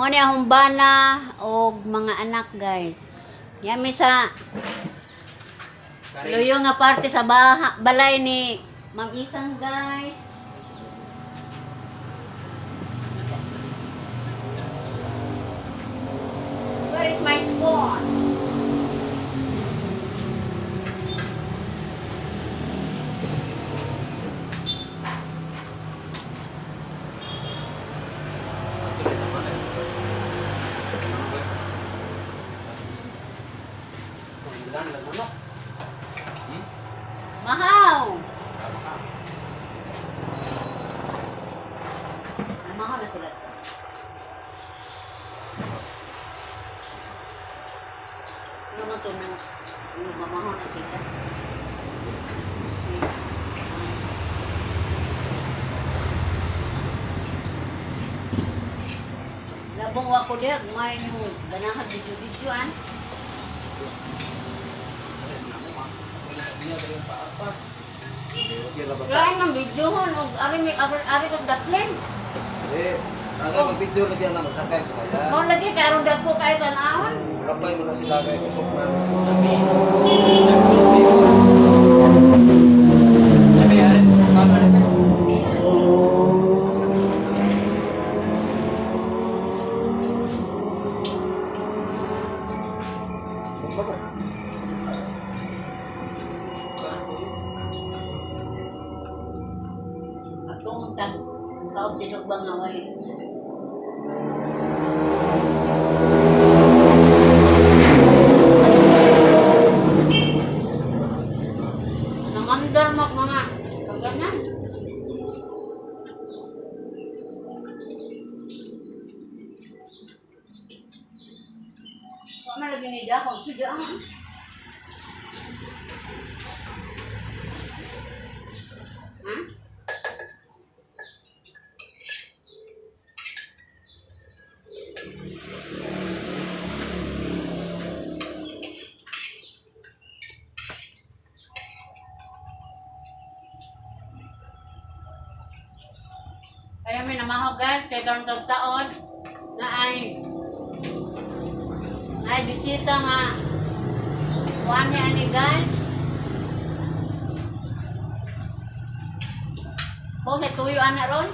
Mo ni akong bana og mga anak, guys. Yami sa luyo nga parte sa balay ni Ma'am Isang, guys. Where is my spoon? Mahaw! Mahaw na sila. Ano mo ito nang mamahaw na sila? Labong wako diya, kumain yung ganahan video-videoan. Lain ng videohon og ari ko daplin. Aga mag-video lagi ang magsakay sa kaya. Mo lagi kay aron dagko kay tan-awon. Lakbay mo na sila kay kusok na. Atong tag kaog sidog bangaway. Nangandar mak mga kaganan. Kok lagi ni dah kok sudah. Hah? Kaya may namahog, guys, kay karong taon na ay bisita nga kuan niya ani, guys. May tuyo anak ron.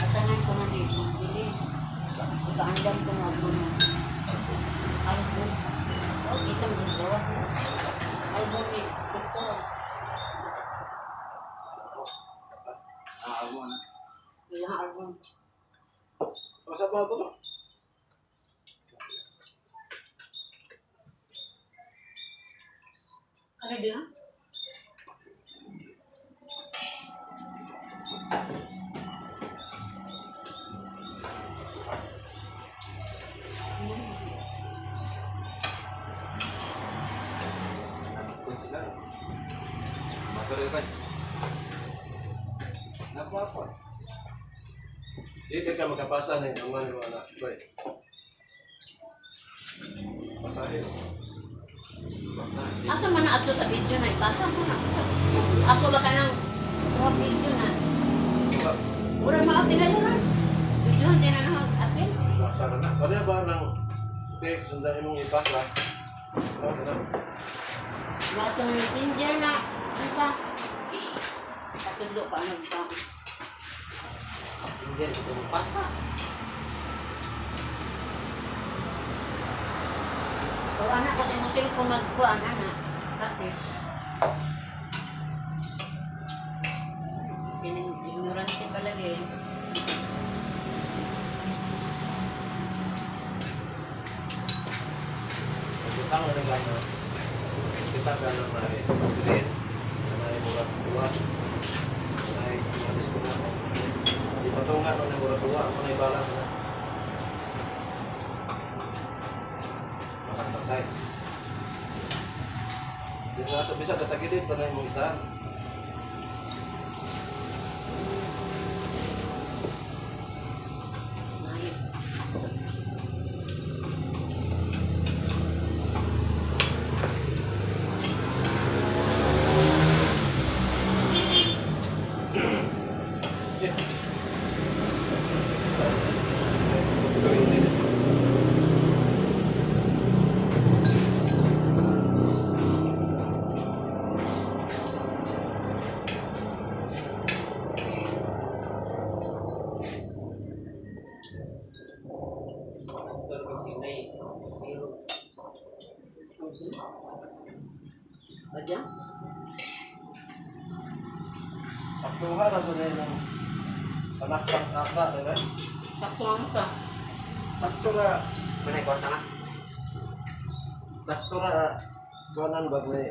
Patangan ko na dito. Bilis. Ikaandam ko na po na. Album. Oh, kita mo dito. Album ni Victor. Album na. Ilang album. O sa babo to? Ano dia? Materi kan? Apa? Hindi ka magkapasa na yung mga anak. Right. Pasahin. Ako man na ato sa video na ipasa ko na. Ako baka nang video na. Urang mga tinaluran. Video din na nang apil. Pasara na. Kaya ba ng text sundain mong ipasa? Mga ito ng messenger na. Ano pa? Patulo pa nagpa. Messenger ito ng pasa. Kung anak ko din mo cellphone magkuhan, anak. Tapos. Ignorante palagi. Kita nga nang gano'n. Kita gano'n na rin. Pagpilin. Na ay murag tuwa. Na ay tumalis ko na. Di patungan na ay murag tuwa. Ako na ibalas na. Makakatay. Di na sa bisa katagilid pa na yung mga isdahan. Aja. Saktuhan na doon yung panaksang kaka, diba? Sakto lang ka. Sakto na, Mana ikut tengah? sakto na, kuanan ba gue?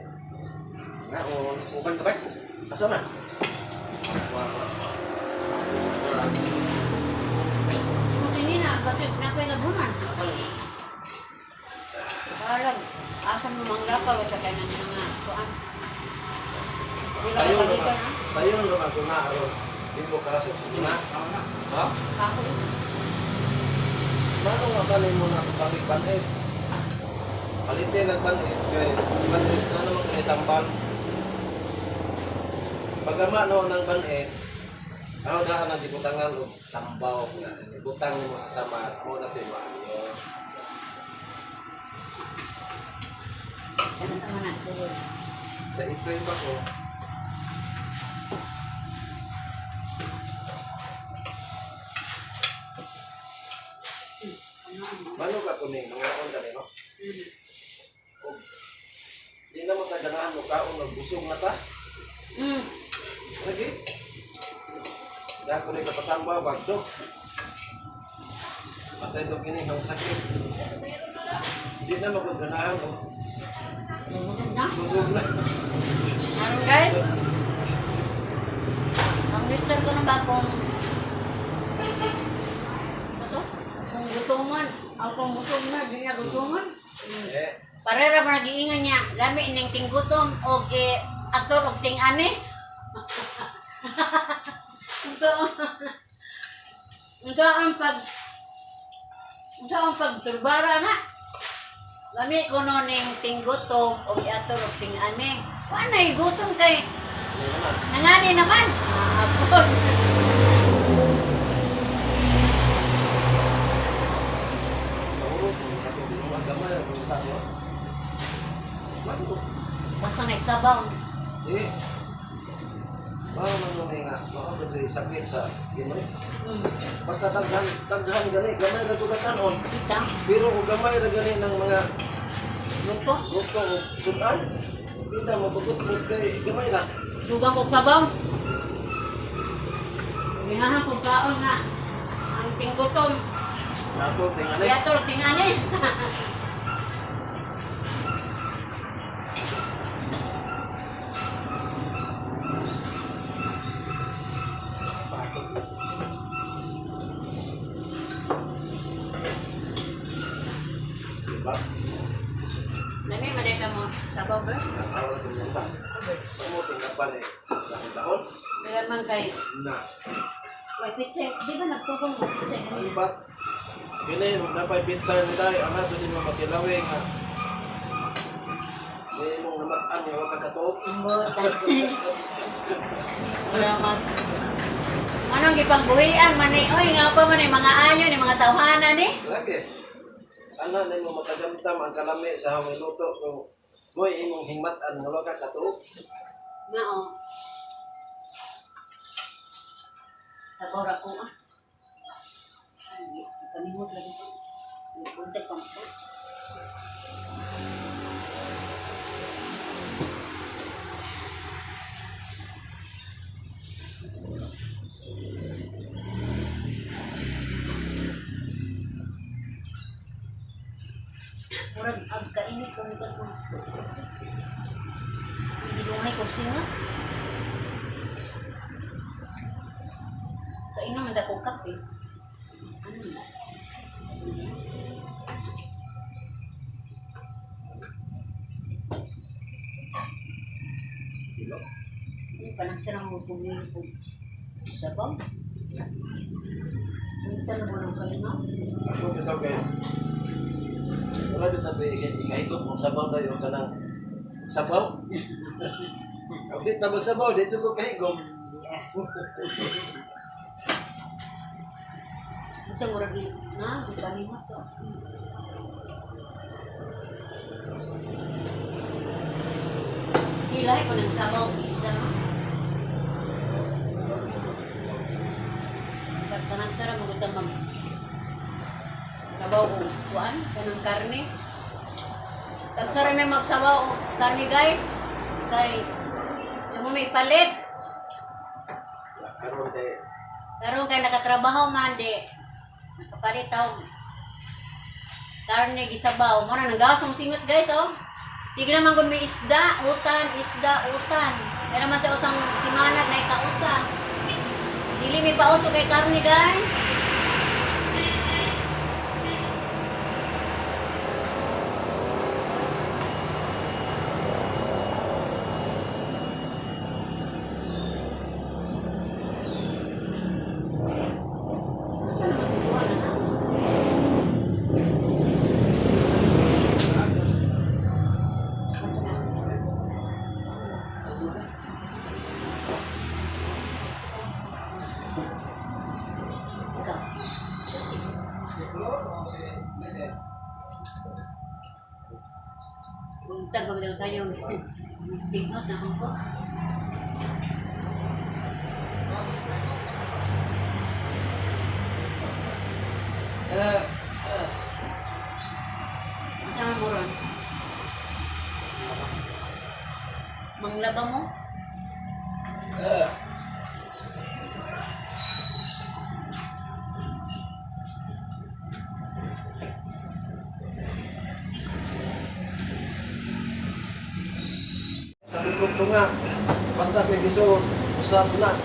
Ngaon, Bukan kebet. asa na? Kung ini na, bakit na kayo labunan? Parang, asam lumangga pa, wala kayo ng mga kuan. Hindi lang Sayang kapalitan, naman, ha? sayang naman ko na, aron. Di mo kasi na. Oh, Ako, Mano nga kanin mo na pagkakit banit? Palitin ang banit, kaya banit na naman kanitambal. Pagkama no ng banit, ako daan ang dibutangan o tambaw na. Ibutang mo sa sama, mo na ito maayo. ganun naman na. Sige. Sa ito'y ba ko, mano ka ito ni, mga on ka no? O, di na magkaganahan mo kaon, nagbusog na ta. Lagi. Dahil ko rin kapatamba, bagdo. Patay ito kini, ang sakit. Di na magkaganahan mo. Lumunan na. Busog na. Meron guys? Ang lister ko na ba kung ito? Kung gutungan. Ako kung gutom na, di niya gutungan. Eh, Parera pa nag-iingan niya. Lami ining tinggutom o ator o ting-ani. Ito ang pagturbara na. Lami ko no ning tinggutom o ator o ting-ani. Wanay gutom kay hindi naman. nangani naman. Apon. Mahurot mo, katulog mo, gamay, ang punta mo. Mano? Basta na isabaw. Eh, man nga, baka ba ito'y sakit sa ginoy? Basta taghan gani, gamay na ito katanon. Kita. Pero kung gamay na gani ng mga Luto. gusto o sudan, hindi mo tugot mo kay gamay na. Dugang kong sabaw. Ginahan kong kaon na. Ang tinggutom. Nato, tingnan eh. Yator, ting-ani. Diba? Lami, maday ka mo sabaw ba? Nakawal ko yung tang. Saan mo tingkapan eh? Dahon-dahon? Kaya man kay, Na. wait, pitsay, di ba nagtubong mo pitsay Ano ganyan? ba? Kini, magdapay pizza ni Day. Ang ato din mo magkilawing ha. Hindi mong naman-an nga wag kagatuog. Imbot, wala mag... Anong gipangbuhian man ni? Oy, nga pa man ni mga ayo ni mga tawhanan ni? Lagi. Ano na mo matagamtam ang kalami sa hamay luto kung mo'y imong hingmatan nga wag kagatuog. Nga o. Sabaw ra ko ah. Ay, ipanimot lang ito. Puntek pa mo. Murag agkainit ko nikat mo. Hindi lumay kong singa. Kainom man akong kape. Ano na? Hindi pa nang sarang mo pumili po. Sabaw? Hindi ka na mo ng kalima? Ako bitaw kay wala bitaw kay ikahigop mo sabaw tayo ka ng sabaw. Ang fit na magsabaw, dito ko kahigop. Ito murag na, di pa himot so. Hilay ko ng sabaw, isda no? Kanang sarang maganda mag sabaw o kuan, kanang karne. Tagsara may magsabaw o karne guys. Kay yung may palit. Karon kay Karon kay nakatrabaho man di. Nakapalit tawag. Karne gisabaw. Muna nagawas ang singot guys oh. Sige naman kung may isda, utan. Kaya naman sa usang simanag na ikausa. Dili may pauso kay karne guys. Saan naman tutuwa na? Buntag kami daw sa'yo. Singot na ko. Saan mo ron? Manglaba mo? sa likod to nga. Basta kay gisuod, usab na.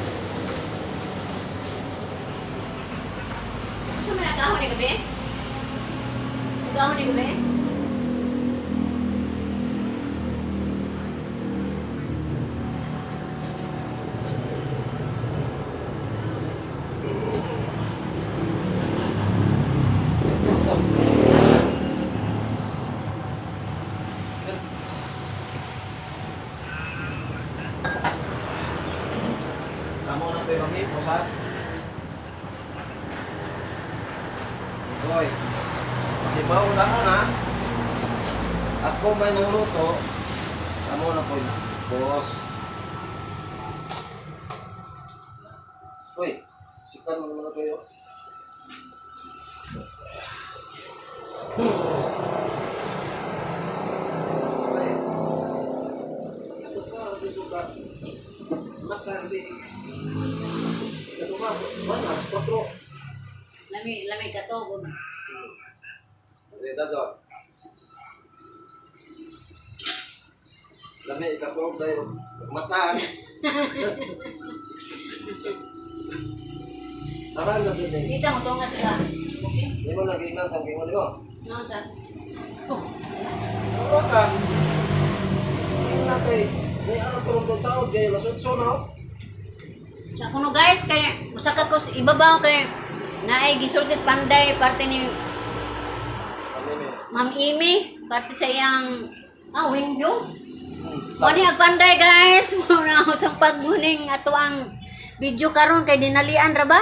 Saan may nagkahon ni gabi? Nagkahon ni gabi? Kamu na pero hip usab. Hoy. Mahibaw na ha. Ako may nuluto. Kamu na po boss. Hoy, sikan mo naman kayo. Ay. Ito ka, dito ka. Mata, hindi. Ito ka, mana, 4. Lami ka to. Hindi, that's all. Lami, ikaprog na yun. Mataan. Tarang na dyan eh. Dito mo tungat ka. Okay? Hindi mo naging lang sa kingon mo. No, sir. Oh. Ano ka? Hindi na kay, may ano ko ng tao, kay lasutso na. Sa kuno guys, kay usa ka ko ibabaw kay naay gisultis panday parte ni Kami may. Ma'am Imi, parte sa iyang window. Sa Wani agpanday guys, muna ako sa pagbuning ato ang video karon kay dinalian ra ba?